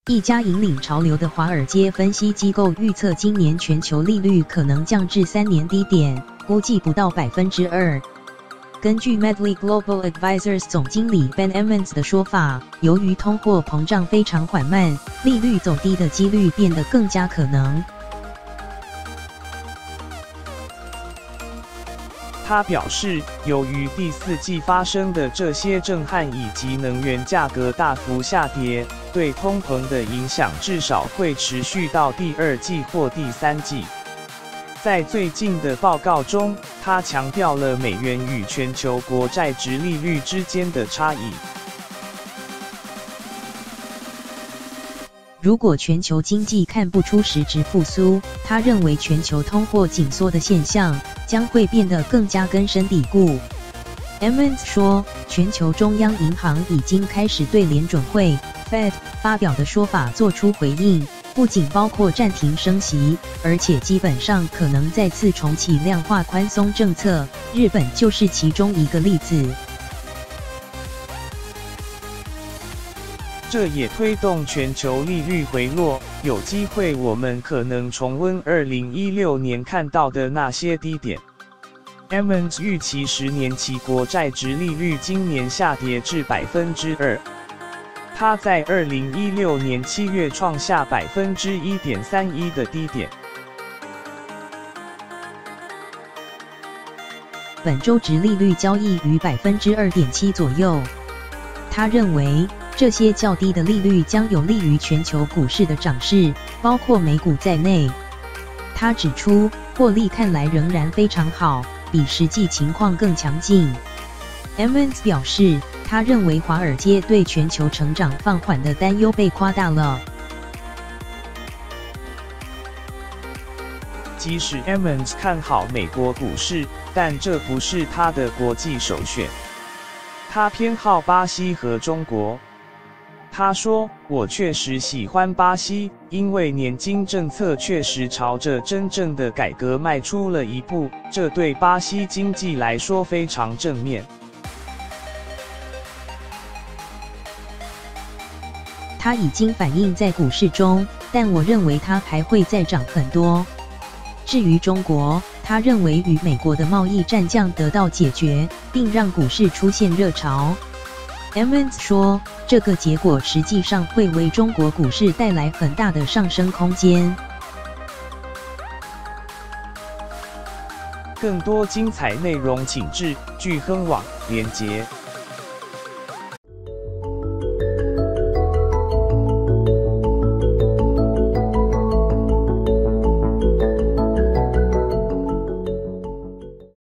一家引领潮流的华尔街分析机构预测，今年全球利率可能降至3年低点，估计不到2%。根据 Medley Global Advisors 总经理 Ben Emmons 的说法，由于通货膨胀非常缓慢，利率走低的几率变得更加可能。他表示，由于第四季发生的这些震撼以及能源价格大幅下跌，对通膨的影响至少会持续到第二季或第三季。在最近的报告中，他强调了美元与全球国债殖利率之间的差异。如果全球经济看不出实质复苏，他认为全球通货紧缩的现象将会变得更加根深蒂固。Emmons 说，全球中央银行已经开始对联准会 Fed 发表的说法做出回应，不仅包括暂停升息，而且基本上可能再次重启量化宽松政策，日本就是其中一个例子。这也推动全球利率回落，有机会我们可能重温2016年看到的那些低点。Emmons 预期10年期国债殖利率今年下跌至2%。它在2016年7月创下1.31%的低点。本周殖利率交易于2.7%左右。他认为，这些较低的利率将有利于全球股市的涨势，包括美股在内。他指出，获利看来仍然非常好，比实际情况更强劲。Emmons 表示，他认为华尔街对全球成长放缓的担忧被夸大了。即使 Emmons 看好美国股市，但这不是他的国际首选。他偏好巴西和中国。他说：“我确实喜欢巴西，因为年金政策确实朝着真正的改革迈出了一步，这对巴西经济来说非常正面。”它已经反映在股市中，但我认为它还会再涨很多。至于中国，他认为与美国的贸易战将得到解决，并让股市出现热潮。Emmons 说，这个结果实际上会为中国股市带来很大的上升空间。更多精彩内容请至钜亨网连结。